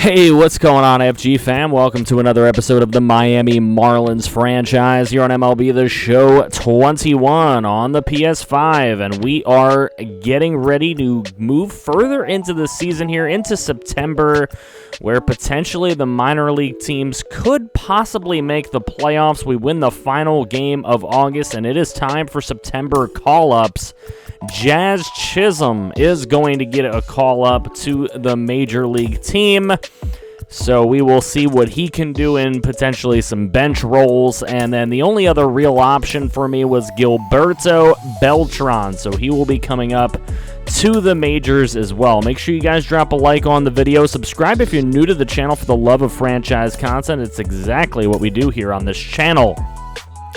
Hey, what's going on, FG fam? Welcome to another episode of the Miami Marlins franchise here on MLB The Show 21 on the PS5, and we are getting ready to move further into the season here, into September, where potentially the minor league teams could possibly make the playoffs. We win the final game of August, and it is time for September call-ups. Jazz Chisholm is going to get a call-up to the major league team, so we will see what he can do in potentially some bench roles. And then the only other real option for me was Gilberto Beltran, so he will be coming up to the majors as well. Make sure you guys drop a like on the video. Subscribe if you're new to the channel for the love of franchise content. It's exactly what we do here on this channel.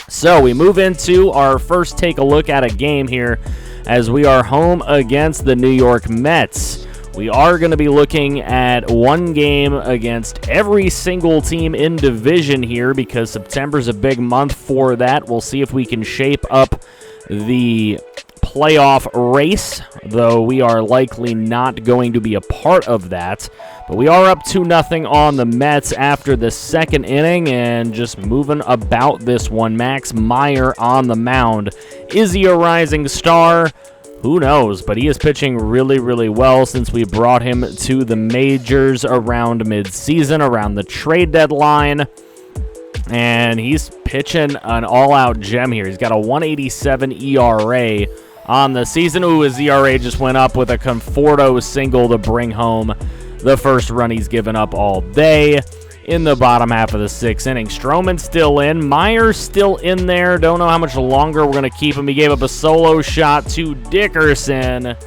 So we move into our first take a look at a game here, as we are home against the New York Mets. We are going to be looking at one game against every single team in division here, because September's a big month for that. We'll see if we can shape up the playoff race, though we are likely not going to be a part of that. But we are up 2-0 on the Mets after the second inning, and just moving about this one. Max Meyer on the mound. Is he a rising star? Who knows, but he is pitching really, really well since we brought him to the majors around mid-season, around the trade deadline. And he's pitching an all-out gem here. He's got a 1.87 ERA on the season. Ooh, his ERA just went up with a Conforto single to bring home the first run he's given up all day in the bottom half of the sixth inning. Stroman's still in. Meyer's still in there. Don't know how much longer we're going to keep him. He gave up a solo shot to Dickerson.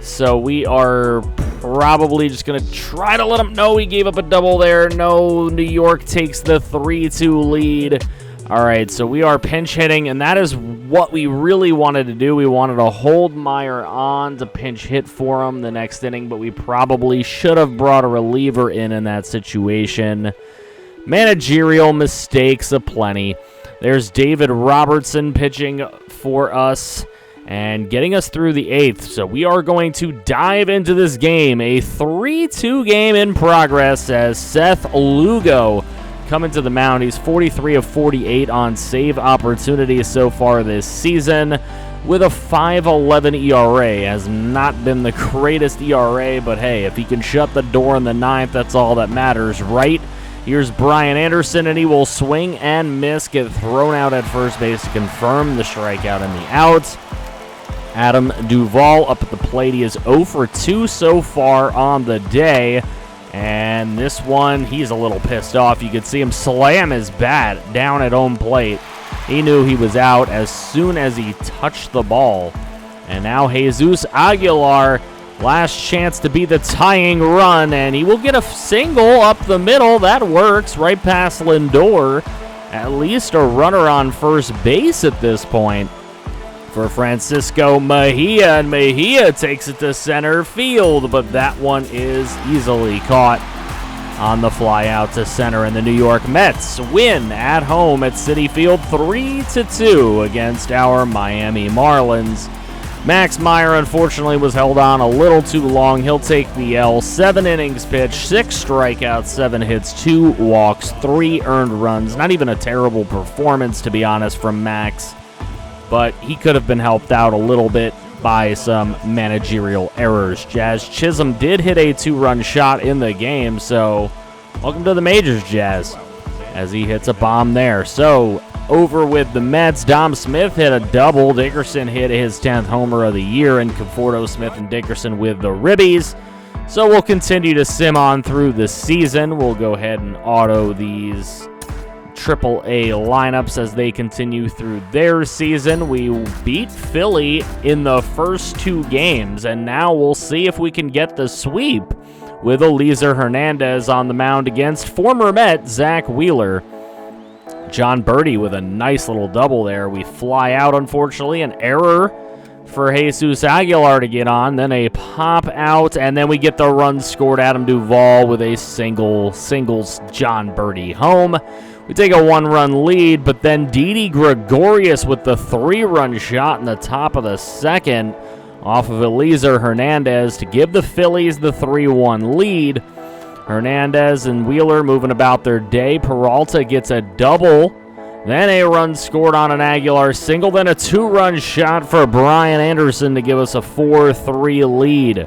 So we are probably just going to try to let him know he gave up a double there. No, New York takes the 3-2 lead. All right, so we are pinch hitting, and that is what we really wanted to do. We wanted to hold Meyer on to pinch hit for him the next inning, but we probably should have brought a reliever in that situation. Managerial mistakes aplenty. There's David Robertson pitching for us and getting us through the eighth. So we are going to dive into this game. A 3-2 game in progress as Seth Lugo coming to the mound. He's 43 of 48 on save opportunities so far this season with a 5.11 ERA. Has not been the greatest ERA, but hey, if he can shut the door in the ninth, that's all that matters, right? Here's Brian Anderson, and he will swing and miss, get thrown out at first base to confirm the strikeout and the out. Adam Duvall up at the plate. He is 0 for 2 so far on the day. And this one, he's a little pissed off. You could see him slam his bat down at home plate. He knew he was out as soon as he touched the ball. And now Jesus Aguilar, last chance to be the tying run, and he will get a single up the middle. That works right past Lindor. At least a runner on first base at this point for Francisco Mejia, and Mejia takes it to center field, but that one is easily caught on the fly out to center, and the New York Mets win at home at Citi Field 3-2 against our Miami Marlins. Max Meyer, unfortunately, was held on a little too long. He'll take the L. 7 innings pitched, 6 strikeouts, 7 hits, 2 walks, 3 earned runs. Not even a terrible performance, to be honest, from Max, but he could have been helped out a little bit by some managerial errors. Jazz Chisholm did hit a 2-run shot in the game, so welcome to the majors, Jazz, as he hits a bomb there. So over with the Mets, Dom Smith hit a double. Dickerson hit his 10th homer of the year, and Conforto, Smith, and Dickerson with the ribbies. So we'll continue to sim on through the season. We'll go ahead and auto these AAA lineups as they continue through their season. We beat Philly in the first 2 games, and now we'll see if we can get the sweep with Eliezer Hernandez on the mound against former Met Zach Wheeler. John Birdie with a nice little double there. We fly out, unfortunately, an error for Jesus Aguilar to get on, then a pop out, and then we get the run scored. Adam Duvall with a singles John Birdie home. We take a 1-run lead, but then Didi Gregorius with the 3-run shot in the top of the second off of Eliezer Hernandez to give the Phillies the 3-1 lead. Hernandez and Wheeler moving about their day. Peralta gets a double. Then a run scored on an Aguilar single. Then a 2-run shot for Brian Anderson to give us a 4-3 lead.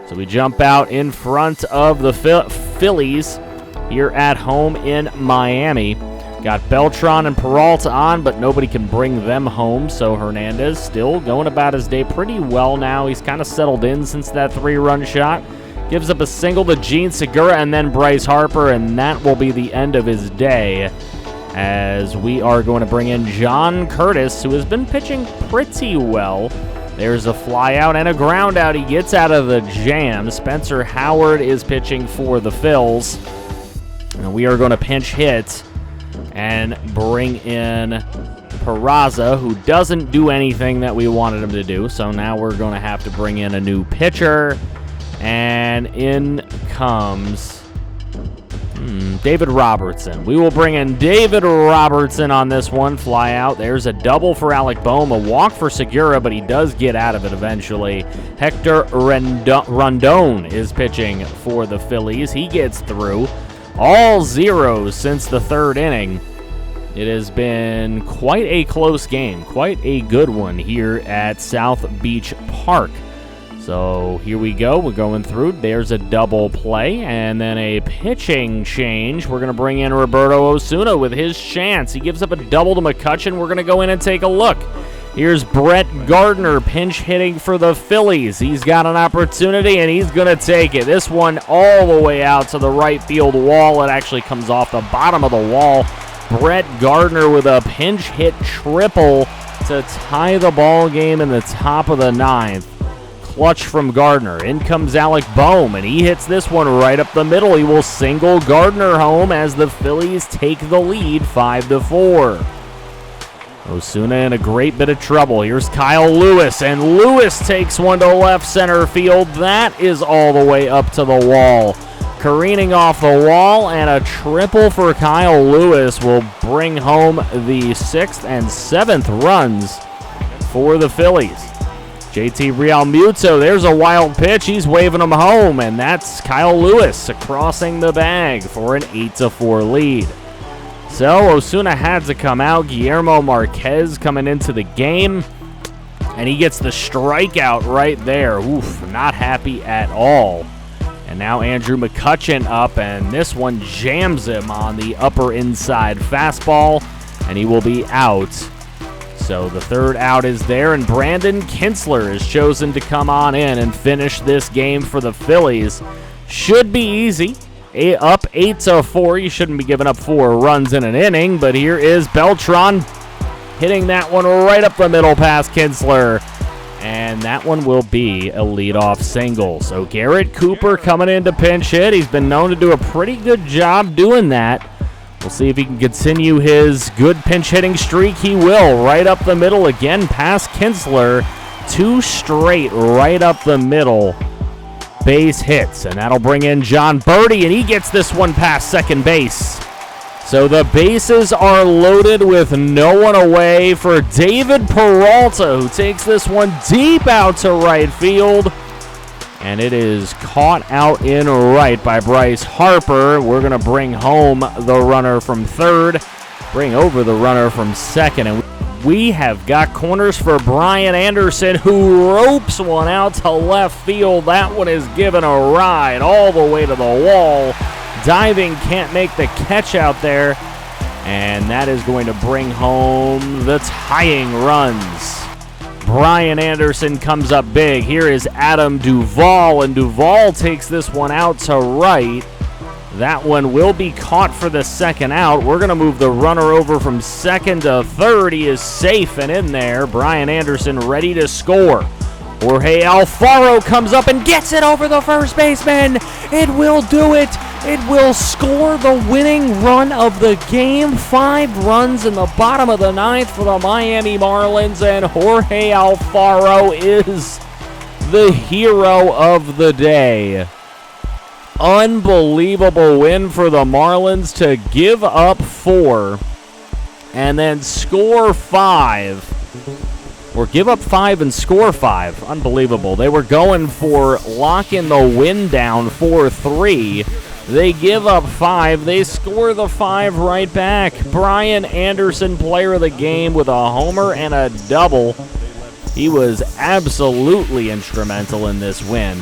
So we jump out in front of the Phillies here at home in Miami. Got Beltran and Peralta on, but nobody can bring them home. So Hernandez still going about his day pretty well now. He's kind of settled in since that 3-run shot. Gives up a single to Gene Segura and then Bryce Harper, and that will be the end of his day, as we are going to bring in John Curtis, who has been pitching pretty well. There's a fly out and a ground out. He gets out of the jam. Spencer Howard is pitching for the Phils. And we are going to pinch hit and bring in Peraza, who doesn't do anything that we wanted him to do. So now we're going to have to bring in a new pitcher. And in comes David Robertson. We will bring in David Robertson on this one. Fly out. There's a double for Alec Boehm, a walk for Segura, but he does get out of it eventually. Hector Rondon is pitching for the Phillies. He gets through. All zeros since the 3rd inning. It has been quite a close game, quite a good one here at South Beach Park. So here we go. We're going through. There's a double play and then a pitching change. We're going to bring in Roberto Osuna with his chance. He gives up a double to McCutchen. We're going to go in and take a look. Here's Brett Gardner pinch hitting for the Phillies. He's got an opportunity and he's going to take it. This one all the way out to the right field wall. It actually comes off the bottom of the wall. Brett Gardner with a pinch hit triple to tie the ball game in the top of the 9th. Clutch from Gardner. In comes Alec Boehm, and he hits this one right up the middle. He will single Gardner home as the Phillies take the lead 5-4. Osuna in a great bit of trouble. Here's Kyle Lewis, and Lewis takes one to left center field. That is all the way up to the wall. Careening off the wall, and a triple for Kyle Lewis will bring home the 6th and 7th runs for the Phillies. JT Realmuto, there's a wild pitch. He's waving him home, and that's Kyle Lewis crossing the bag for an 8-4 lead. So Osuna had to come out. Guillermo Marquez coming into the game, and he gets the strikeout right there. Oof, not happy at all. And now Andrew McCutchen up, and this one jams him on the upper inside fastball, and he will be out. So the 3rd out is there, and Brandon Kinsler is chosen to come on in and finish this game for the Phillies. Should be easy. Up 8-4. You shouldn't be giving up 4 runs in an inning, but here is Beltran hitting that one right up the middle past Kinsler. And that one will be a leadoff single. So Garrett Cooper coming in to pinch hit. He's been known to do a pretty good job doing that. We'll see if he can continue his good pinch hitting streak. He will. Right up the middle again past Kinsler. 2 straight right up the middle base hits. And that'll bring in John Birdie, and he gets this one past second base. So the bases are loaded with no one away for David Peralta, who takes this one deep out to right field. And it is caught out in right by Bryce Harper. We're going to bring home the runner from 3rd, bring over the runner from 2nd. And we have got corners for Brian Anderson, who ropes one out to left field. That one is given a ride all the way to the wall. Diving, can't make the catch out there. And that is going to bring home the tying runs. Brian Anderson comes up big. Here is Adam Duvall, and Duvall takes this one out to right. That one will be caught for the 2nd out. We're going to move the runner over from 2nd to 3rd. He is safe and in there. Brian Anderson ready to score. Jorge Alfaro comes up and gets it over the first baseman. It will do it. It will score the winning run of the game. 5 runs in the bottom of the 9th for the Miami Marlins, and Jorge Alfaro is the hero of the day. Unbelievable win for the Marlins to give up 4 and then score 5. Or give up 5 and score 5. Unbelievable. They were going for locking the win down 4-3. They give up 5. They score the 5 right back. Brian Anderson, player of the game, with a homer and a double. He was absolutely instrumental in this win.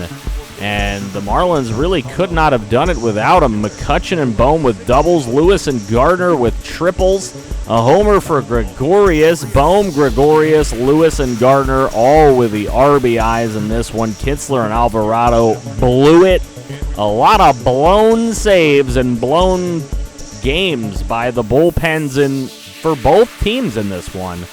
And the Marlins really could not have done it without him. McCutchen and Bohm with doubles. Lewis and Gardner with triples. A homer for Gregorius. Bohm, Gregorius, Lewis, and Gardner all with the RBIs in this one. Kitzler and Alvarado blew it. A lot of blown saves and blown games by the bullpens for both teams in this one,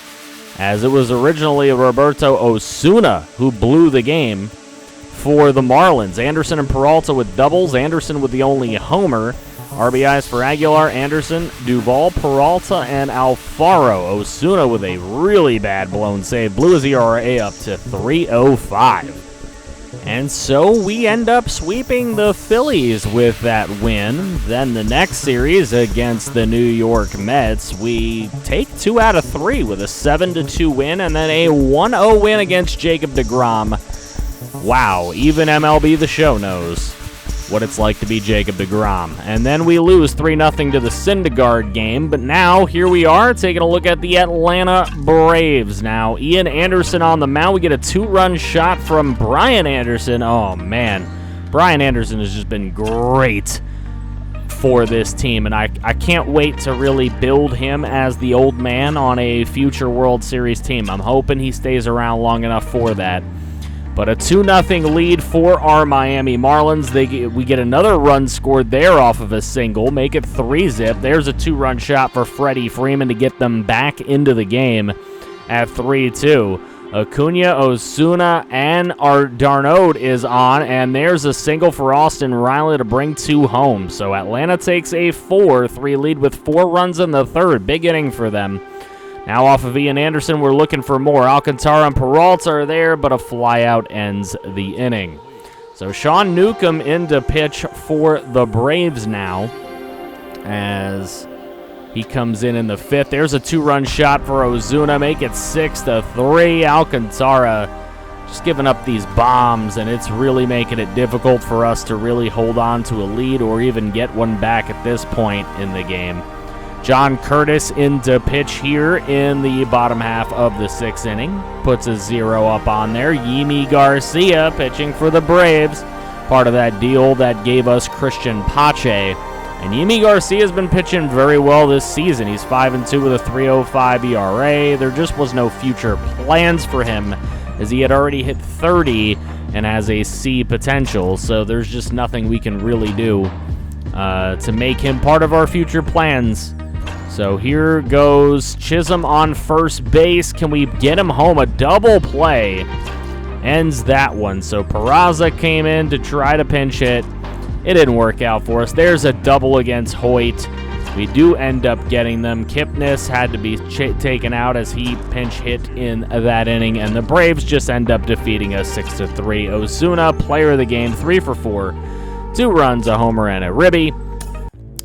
as it was originally Roberto Osuna who blew the game for the Marlins. Anderson and Peralta with doubles. Anderson with the only homer. RBIs for Aguilar, Anderson, Duvall, Peralta, and Alfaro. Osuna with a really bad blown save. Blew his ERA up to 3.05. And so we end up sweeping the Phillies with that win. Then the next series against the New York Mets, we take 2 out of 3 with a 7-2 win, and then a 1-0 win against Jacob deGrom. Wow, even MLB The Show knows what it's like to be Jacob deGrom. And then we lose 3-0 to the Syndergaard game, but now here we are taking a look at the Atlanta Braves. Now, Ian Anderson on the mound. We get a 2-run shot from Brian Anderson. Oh, man. Brian Anderson has just been great for this team, and I can't wait to really build him as the old man on a future World Series team. I'm hoping he stays around long enough for that. But a 2-0 lead for our Miami Marlins. We get another run scored there off of a single, make it 3-zip. There's a 2-run shot for Freddie Freeman to get them back into the game at 3-2. Acuna, Osuna, and our Darnold is on, and there's a single for Austin Riley to bring 2 home. So Atlanta takes a 4-3 lead with 4 runs in the third. Big inning for them. Now off of Ian Anderson, we're looking for more. Alcantara and Peralta are there, but a flyout ends the inning. So Sean Newcomb in to pitch for the Braves now, as he comes in the 5th. There's a 2-run shot for Ozuna, make it 6-3. Alcantara just giving up these bombs, and it's really making it difficult for us to really hold on to a lead or even get one back at this point in the game. John Curtis in to pitch here in the bottom half of the 6th inning. Puts a 0 up on there. Yimi Garcia pitching for the Braves. Part of that deal that gave us Christian Pache. And Yimi Garcia has been pitching very well this season. He's 5-2 with a 3.05 ERA. There just was no future plans for him, as he had already hit 30 and has a C potential. So there's just nothing we can really do to make him part of our future plans. So here goes Chisholm on first base. Can we get him home? A double play ends that one. So Peraza came in to try to pinch hit. It didn't work out for us. There's a double against Hoyt. We do end up getting them. Kipnis had to be taken out as he pinch hit in that inning, and the Braves just end up defeating us 6-3. Osuna, player of the game, 3 for 4. 2 runs, a homer, and a ribby.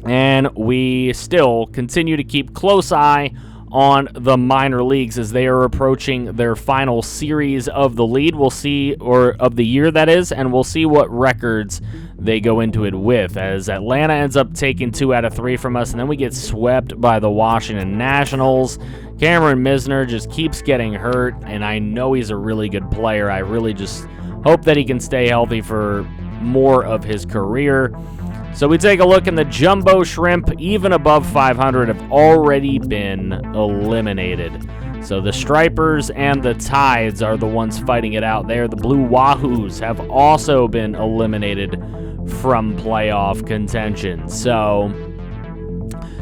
And we still continue to keep close eye on the minor leagues as they are approaching their final series of the lead. We'll see, or of the year that is, and we'll see what records they go into it with, as Atlanta ends up taking 2 out of 3 from us, and then we get swept by the Washington Nationals. Cameron Misner just keeps getting hurt, and I know he's a really good player. I really just hope that he can stay healthy for more of his career. So we take a look, and the Jumbo Shrimp, even above 500, have already been eliminated. So the Stripers and the Tides are the ones fighting it out there. The Blue Wahoos have also been eliminated from playoff contention. So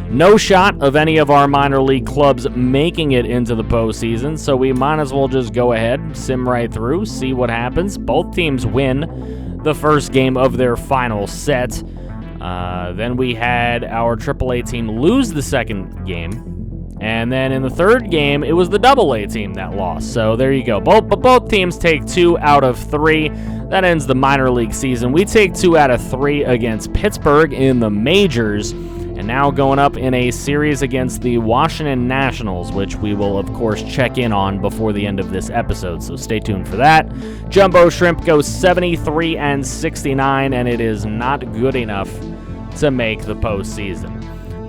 no shot of any of our minor league clubs making it into the postseason. So we might as well just go ahead, sim right through, see what happens. Both teams win the first game of their final set. Then we had our AAA team lose the second game. And then in the third game, it was the AA team that lost. So there you go. Both teams take 2 out of 3. That ends the minor league season. We take 2 out of 3 against Pittsburgh in the majors. And now going up in a series against the Washington Nationals, which we will, of course, check in on before the end of this episode. So stay tuned for that. Jumbo Shrimp goes 73-69, and it is not good enough to make the postseason.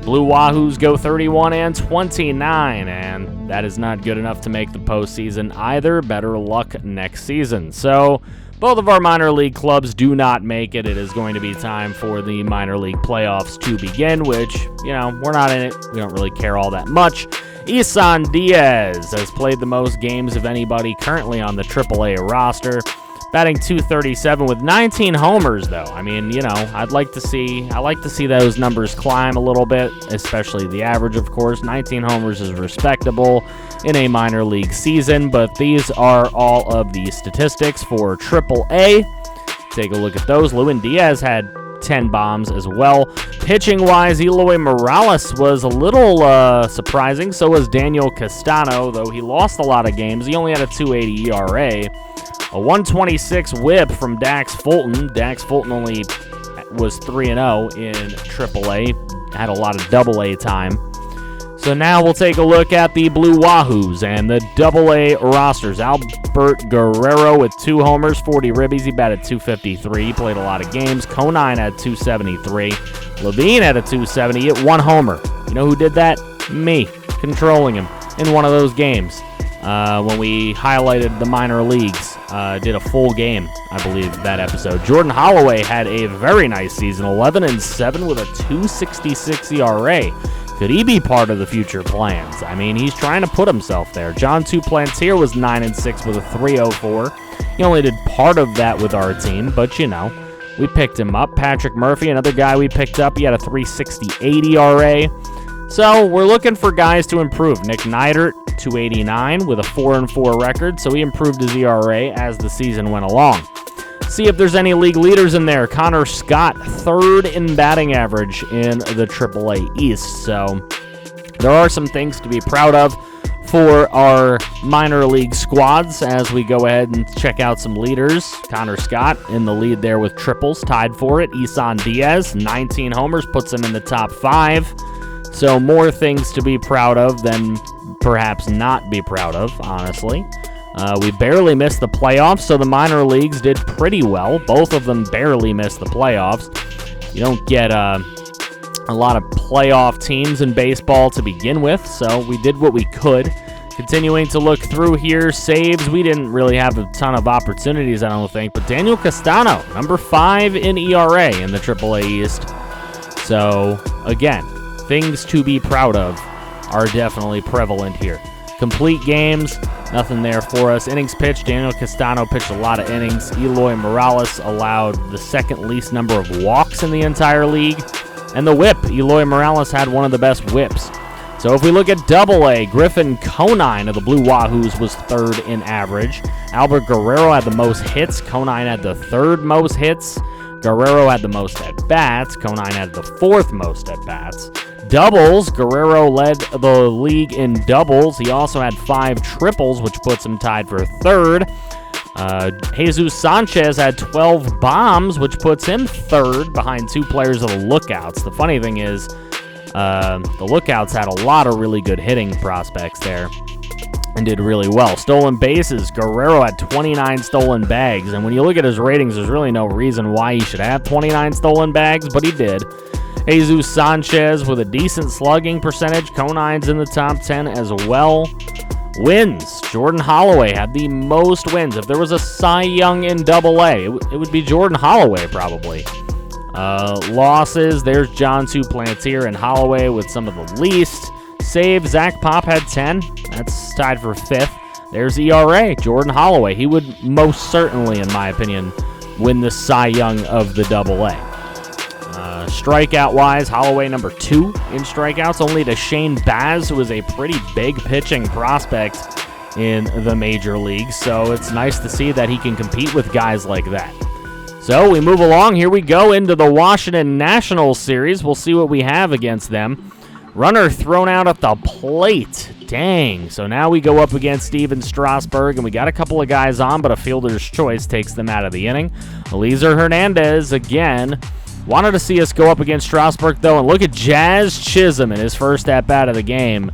Blue Wahoos go 31-29, and that is not good enough to make the postseason either. Better luck next season. So both of our minor league clubs do not make it. It is going to be time for the minor league playoffs to begin, which, we're not in it. We don't really care all that much. Isan Diaz has played the most games of anybody currently on the AAA roster, batting .237 with 19 homers, though. I mean, I like to see those numbers climb a little bit, especially the average, of course. 19 homers is respectable in a minor league season, but these are all of the statistics for AAA. Take a look at those. Lewin Diaz had 10 bombs as well. Pitching-wise, Eloy Morales was a little surprising. So was Daniel Castano, though he lost a lot of games. He only had a .280 ERA. A 126 whip from Dax Fulton. Dax Fulton only was 3-0 in AAA. Had a lot of AA time. So now we'll take a look at the Blue Wahoos and the AA rosters. Albert Guerrero with 2 homers, 40 ribbies. He batted .253. He played a lot of games. Conine had .273. Levine had a .270. He hit 1 homer. You know who did that? Me, controlling him in one of those games. When we highlighted the minor leagues, did a full game, I believe, that episode. Jordan Holloway had a very nice season, 11-7 with a .266 ERA. Could he be part of the future plans? I mean, he's trying to put himself there. John Duplantier was 9-6 with a .304. He only did part of that with our team, but we picked him up. Patrick Murphy, another guy we picked up, he had a .368 ERA. So we're looking for guys to improve. Nick Neidert, .289 with a 4-4 record, so he improved his ERA as the season went along. See if there's any league leaders in there. Connor Scott, 3rd in batting average in the AAA East. So there are some things to be proud of for our minor league squads as we go ahead and check out some leaders. Connor Scott in the lead there with triples, tied for it. Isan Diaz, 19 homers, puts him in the top 5. So more things to be proud of than perhaps not be proud of, honestly. We barely missed the playoffs, so the minor leagues did pretty well. Both of them barely missed the playoffs. You don't get a lot of playoff teams in baseball to begin with, so we did what we could. Continuing to look through here, saves, we didn't really have a ton of opportunities, I don't think, but Daniel Castano, number 5 in ERA in the AAA East. So, again, things to be proud of are definitely prevalent here. Complete games, nothing there for us. Innings pitched, Daniel Castano pitched a lot of innings. Eloy Morales allowed the 2nd least number of walks in the entire league. And the whip, Eloy Morales had one of the best whips. So if we look at AA, Griffin Conine of the Blue Wahoos was 3rd in average. Albert Guerrero had the most hits. Conine had the 3rd most hits. Guerrero had the most at-bats. Conine had the 4th most at-bats. Doubles, Guerrero led the league in doubles. He also had 5 triples, which puts him tied for 3rd. Jesus Sanchez had 12 bombs, which puts him 3rd behind 2 players of the Lookouts. The funny thing is, the Lookouts had a lot of really good hitting prospects there and did really well. Stolen bases, Guerrero had 29 stolen bags, and when you look at his ratings, there's really no reason why he should have 29 stolen bags, but he did. Jesus Sanchez with a decent slugging percentage. Conine's in the top 10 as well. Wins. Jordan Holloway had the most wins. If there was a Cy Young in AA, it would be Jordan Holloway probably. Losses. There's John Duplantier and Holloway with some of the least. Saves. Zach Pop had 10. That's tied for 5th. There's ERA. Jordan Holloway. He would most certainly, in my opinion, win the Cy Young of the AA. Strikeout-wise, Holloway number 2 in strikeouts, only to Shane Baz, who is a pretty big pitching prospect in the major leagues. So it's nice to see that he can compete with guys like that. So we move along. Here we go into the Washington Nationals series. We'll see what we have against them. Runner thrown out at the plate. Dang. So now we go up against Steven Strasburg, and we got a couple of guys on, but a fielder's choice takes them out of the inning. Eliezer Hernandez again. Wanted to see us go up against Strasburg, though, and look at Jazz Chisholm in his first at-bat of the game.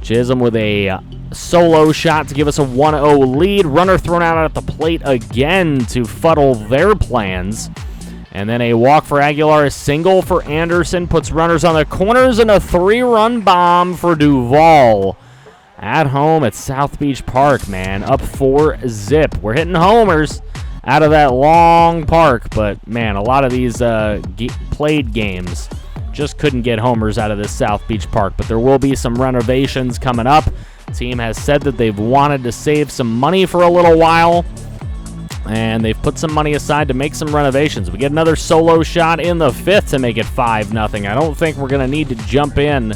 Chisholm with a solo shot to give us a 1-0 lead. Runner thrown out at the plate again to fuddle their plans And then a walk for Aguilar, a single for Anderson, puts runners on the corners, and a 3-run bomb for Duvall. At home at South Beach Park, man, up 4-zip. We're hitting homers out of that long park, but, man, a lot of these played games just couldn't get homers out of this South Beach Park. But there will be some renovations coming up. The team has said that they've wanted to save some money for a little while, and they've put some money aside to make some renovations. We get another solo shot in the 5th to make it 5-0. I don't think we're going to need to jump in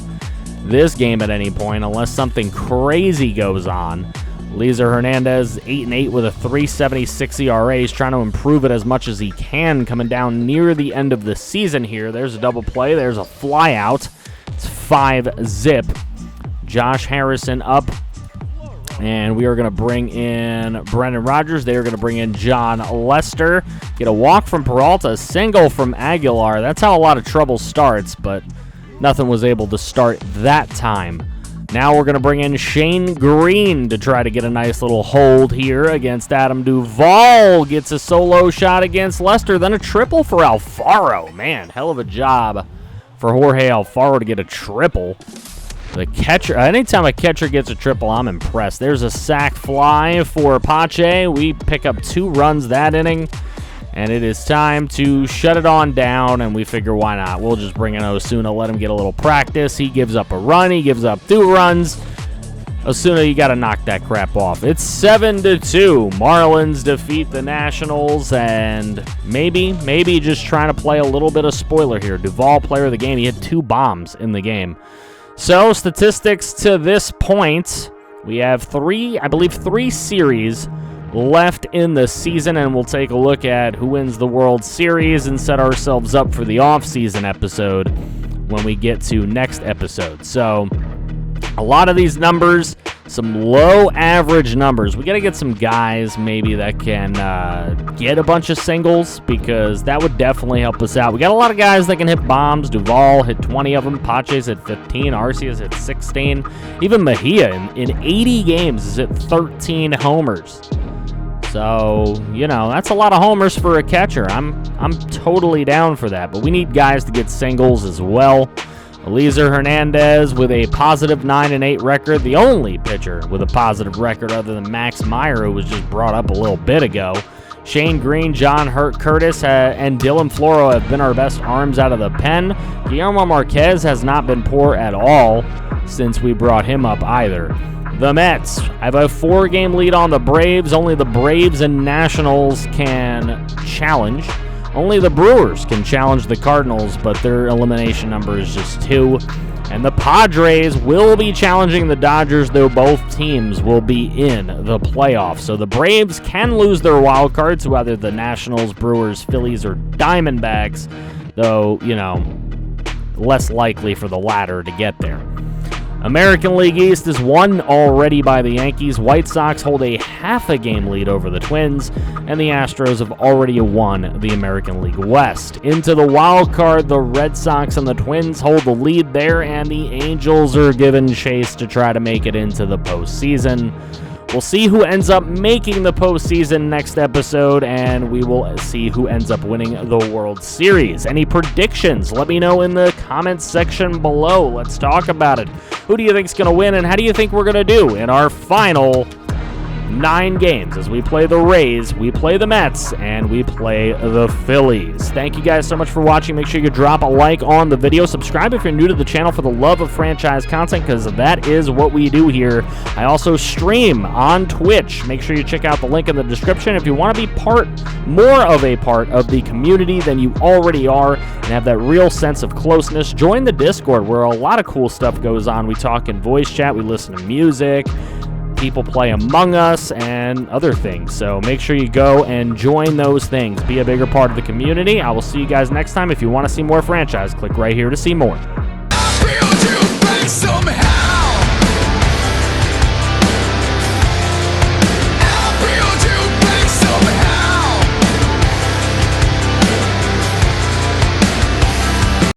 this game at any point unless something crazy goes on. Eliezer Hernandez, 8-8 with a 3.76 ERA. He's trying to improve it as much as he can coming down near the end of the season here. There's a double play. There's a fly out. It's 5-zip. Josh Harrison up. And we are going to bring in Brendan Rodgers. They are going to bring in John Lester. Get a walk from Peralta, a single from Aguilar. That's how a lot of trouble starts, but nothing was able to start that time. Now we're going to bring in Shane Green to try to get a nice little hold here against Adam Duvall. Gets a solo shot against Lester, then a triple for Alfaro. Man, hell of a job for Jorge Alfaro to get a triple. The catcher, anytime a catcher gets a triple, I'm impressed. There's a sac fly for Pache. We pick up 2 runs that inning, and it is time to shut it on down, and we figure why not. We'll just bring in Osuna, let him get a little practice. He gives up a run. He gives up 2 runs. Osuna, you got to knock that crap off. It's 7-2. Marlins defeat the Nationals, and maybe just trying to play a little bit of spoiler here. Duvall, player of the game. He had 2 bombs in the game. So, statistics to this point, we have 3 series left in the season, and we'll take a look at who wins the World Series and set ourselves up for the off-season episode when we get to next episode. So, a lot of these numbers, some low average numbers. We got to get some guys maybe that can get a bunch of singles, because that would definitely help us out. We got a lot of guys that can hit bombs. Duvall hit 20 of them. Pache's hit 15. Arcia's hit 16. Even Mejia in 80 games is hit 13 homers. So, that's a lot of homers for a catcher. I'm totally down for that, but we need guys to get singles as well. Eliezer Hernandez with a positive 9-8 record, the only pitcher with a positive record other than Max Meyer, who was just brought up a little bit ago. Shane Green, John Curtis, and Dylan Floro have been our best arms out of the pen. Guillermo Marquez has not been poor at all since we brought him up either. The Mets have a 4-game lead on the Braves. Only the Braves and Nationals can challenge. Only the Brewers can challenge the Cardinals, but their elimination number is just 2. And the Padres will be challenging the Dodgers, though both teams will be in the playoffs. So the Braves can lose their wild card to either the Nationals, Brewers, Phillies, or Diamondbacks, though, less likely for the latter to get there. American League East is won already by the Yankees. White Sox hold a half-a-game lead over the Twins, and the Astros have already won the American League West. Into the wild card, the Red Sox and the Twins hold the lead there, and the Angels are given chase to try to make it into the postseason. We'll see who ends up making the postseason next episode, and we will see who ends up winning the World Series. Any predictions? Let me know in the comments section below. Let's talk about it. Who do you think is going to win, and how do you think we're going to do in our final 9 games as we play the Rays, we play the Mets, and we play the Phillies? Thank you guys so much for watching. Make sure you drop a like on the video. Subscribe if you're new to the channel for the love of franchise content, because that is what we do here. I also stream on Twitch. Make sure you check out the link in the description if you want to be more of a part of the community than you already are and have that real sense of closeness. Join the Discord, where a lot of cool stuff goes on. We talk in voice chat, we listen to music, people play Among Us, and other things. So make sure you go and join those things. Be a bigger part of the community. I will see you guys next time. If you want to see more franchise, click right here to see more.